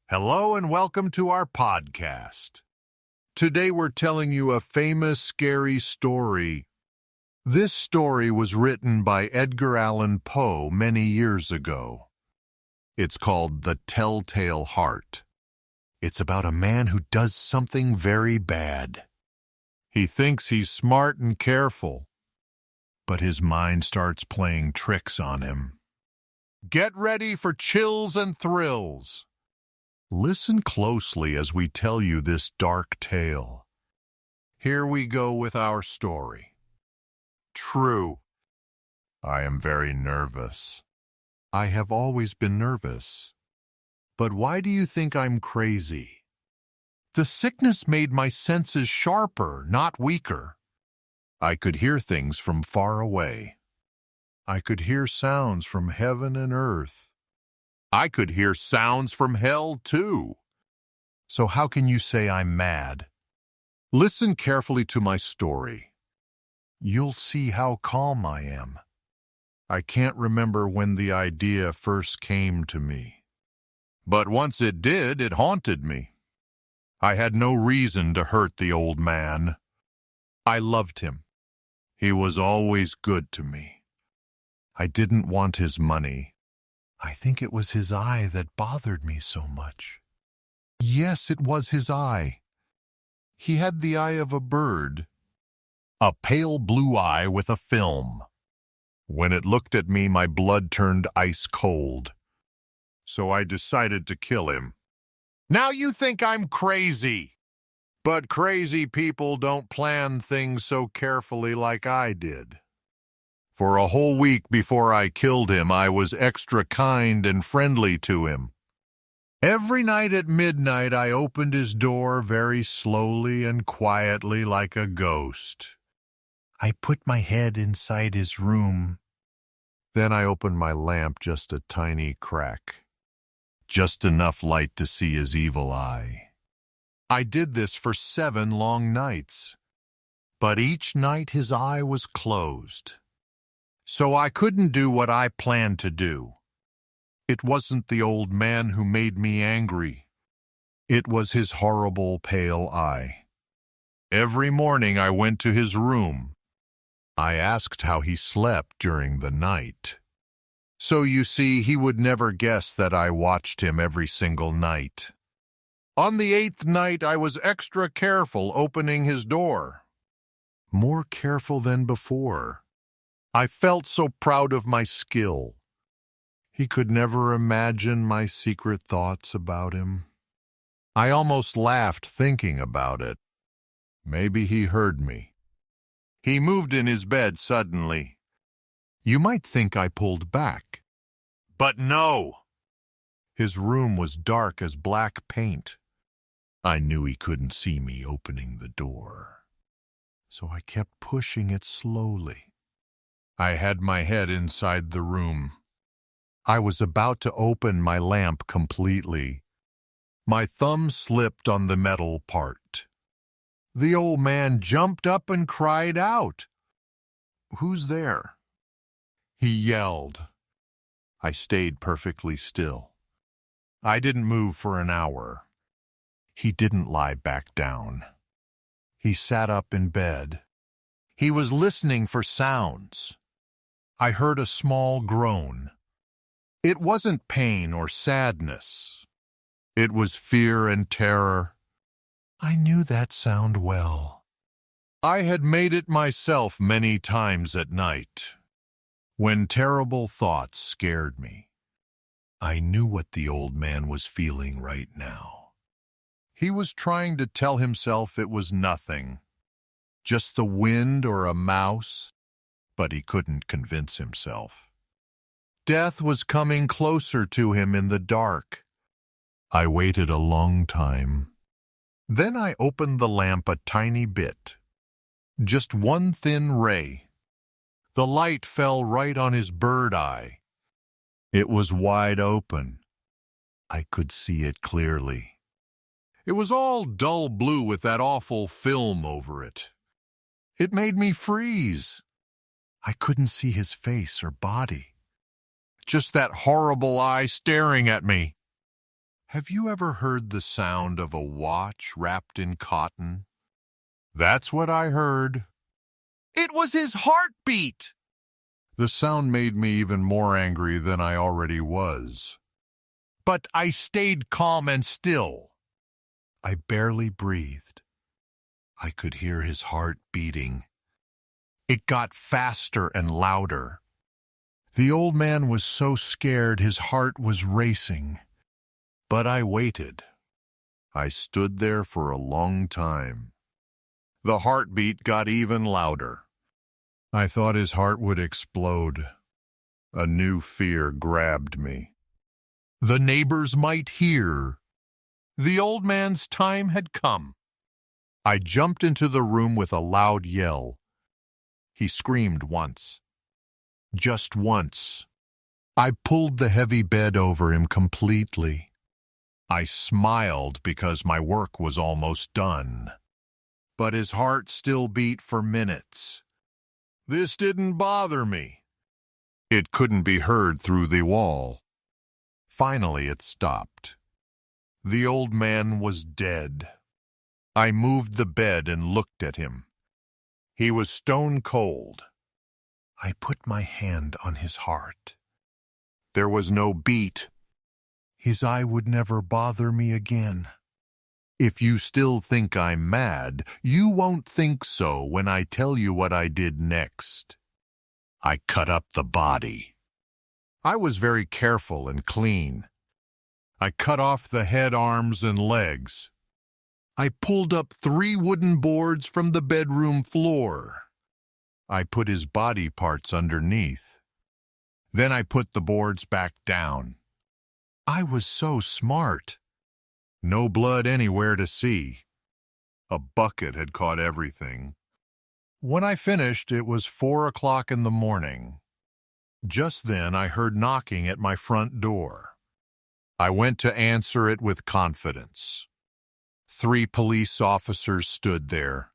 Hello and welcome to our podcast. Today we're telling you a famous, scary story. This story was written by Edgar Allan Poe many years ago. It's called The Telltale Heart. It's about a man who does something very bad. He thinks he's smart and careful, but his mind starts playing tricks on him. Get ready for chills and thrills. Listen closely as we tell you this dark tale. Here we go with our story. True. I am very nervous. I have always been nervous. But why do you think I'm crazy? The sickness made my senses sharper, not weaker. I could hear things from far away. I could hear sounds from heaven and earth. I could hear sounds from hell, too. So how can you say I'm mad? Listen carefully to my story. You'll see how calm I am. I can't remember when the idea first came to me. But once it did, it haunted me. I had no reason to hurt the old man. I loved him. He was always good to me. I didn't want his money. I think it was his eye that bothered me so much. Yes, it was his eye. He had the eye of a bird. A pale blue eye with a film. When it looked at me, my blood turned ice cold. So I decided to kill him. Now you think I'm crazy. But crazy people don't plan things so carefully like I did. For a whole week before I killed him, I was extra kind and friendly to him. Every night at midnight, I opened his door very slowly and quietly like a ghost. I put my head inside his room. Then I opened my lamp just a tiny crack. Just enough light to see his evil eye. I did this for 7 long nights. But each night his eye was closed. So I couldn't do what I planned to do. It wasn't the old man who made me angry. It was his horrible pale eye. Every morning I went to his room. I asked how he slept during the night. So you see, he would never guess that I watched him every single night. On the 8th night, I was extra careful opening his door. More careful than before. I felt so proud of my skill. He could never imagine my secret thoughts about him. I almost laughed thinking about it. Maybe he heard me. He moved in his bed suddenly. You might think I pulled back. But no! His room was dark as black paint. I knew he couldn't see me opening the door. So I kept pushing it slowly. I had my head inside the room. I was about to open my lamp completely. My thumb slipped on the metal part. The old man jumped up and cried out. "Who's there?" He yelled. I stayed perfectly still. I didn't move for an hour. He didn't lie back down. He sat up in bed. He was listening for sounds. I heard a small groan. It wasn't pain or sadness. It was fear and terror. I knew that sound well. I had made it myself many times at night, when terrible thoughts scared me. I knew what the old man was feeling right now. He was trying to tell himself it was nothing, just the wind or a mouse. But he couldn't convince himself. Death was coming closer to him in the dark. I waited a long time. Then I opened the lamp a tiny bit. Just one thin ray. The light fell right on his bird eye. It was wide open. I could see it clearly. It was all dull blue with that awful film over it. It made me freeze. I couldn't see his face or body. Just that horrible eye staring at me. Have you ever heard the sound of a watch wrapped in cotton? That's what I heard. It was his heartbeat! The sound made me even more angry than I already was. But I stayed calm and still. I barely breathed. I could hear his heart beating. It got faster and louder. The old man was so scared his heart was racing. But I waited. I stood there for a long time. The heartbeat got even louder. I thought his heart would explode. A new fear grabbed me. The neighbors might hear. The old man's time had come. I jumped into the room with a loud yell. He screamed once. Just once. I pulled the heavy bed over him completely. I smiled because my work was almost done. But his heart still beat for minutes. This didn't bother me. It couldn't be heard through the wall. Finally, it stopped. The old man was dead. I moved the bed and looked at him. He was stone cold. I put my hand on his heart. There was no beat. His eye would never bother me again. If you still think I'm mad, you won't think so when I tell you what I did next. I cut up the body. I was very careful and clean. I cut off the head, arms, and legs. I pulled up 3 wooden boards from the bedroom floor. I put his body parts underneath. Then I put the boards back down. I was so smart. No blood anywhere to see. A bucket had caught everything. When I finished, it was 4 o'clock in the morning. Just then, I heard knocking at my front door. I went to answer it with confidence. 3 police officers stood there.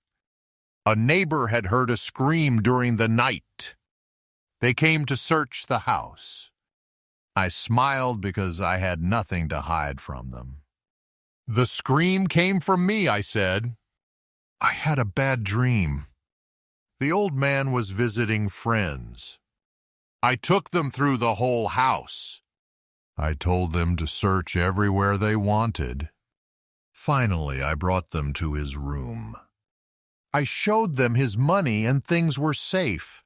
A neighbor had heard a scream during the night. They came to search the house. I smiled because I had nothing to hide from them. The scream came from me, I said. I had a bad dream. The old man was visiting friends. I took them through the whole house. I told them to search everywhere they wanted. Finally, I brought them to his room. I showed them his money and things were safe.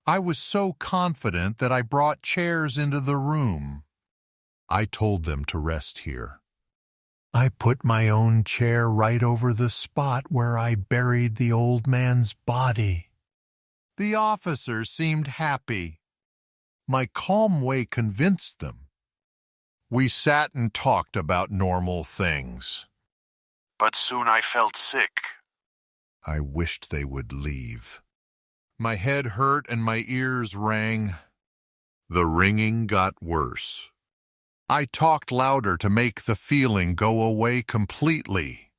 I was so confident that I brought chairs into the room. I told them to rest here. I put my own chair right over the spot where I buried the old man's body. The officers seemed happy. My calm way convinced them. We sat and talked about normal things. But soon I felt sick. I wished they would leave. My head hurt and my ears rang. The ringing got worse. I talked louder to make the feeling go away completely.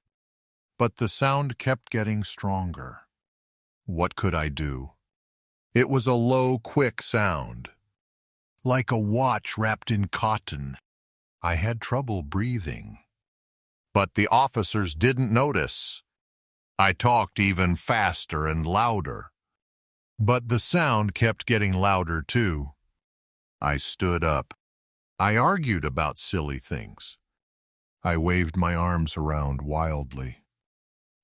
But the sound kept getting stronger. What could I do? It was a low, quick sound, like a watch wrapped in cotton. I had trouble breathing. But the officers didn't notice. I talked even faster and louder. But the sound kept getting louder too. I stood up. I argued about silly things. I waved my arms around wildly.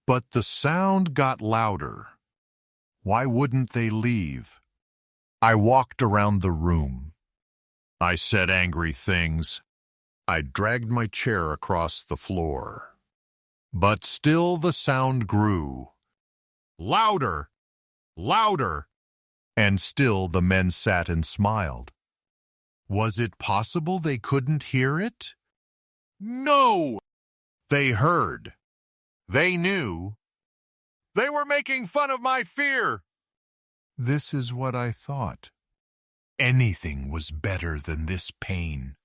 But the sound got louder. Why wouldn't they leave? I walked around the room. I said angry things. I dragged my chair across the floor. But still the sound grew. Louder! Louder! And still the men sat and smiled. Was it possible they couldn't hear it? No! They heard. They knew. They were making fun of my fear. This is what I thought. Anything was better than this pain.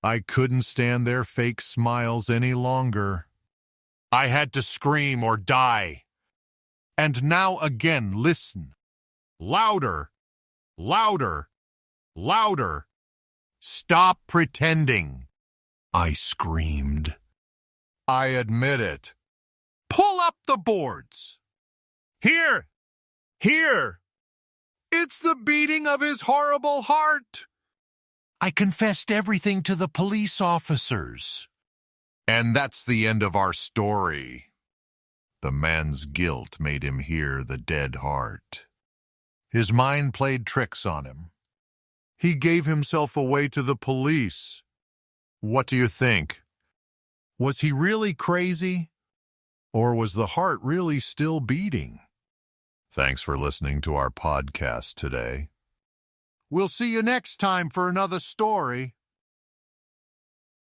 I couldn't stand their fake smiles any longer. I had to scream or die. And now again, listen. Louder, louder, louder. Stop pretending. I screamed. I admit it. Pull up the boards. Here! Here! It's the beating of his horrible heart. I confessed everything to the police officers. And that's the end of our story. The man's guilt made him hear the dead heart. His mind played tricks on him. He gave himself away to the police. What do you think? Was he really crazy? Or was the heart really still beating? Thanks for listening to our podcast today. We'll see you next time for another story.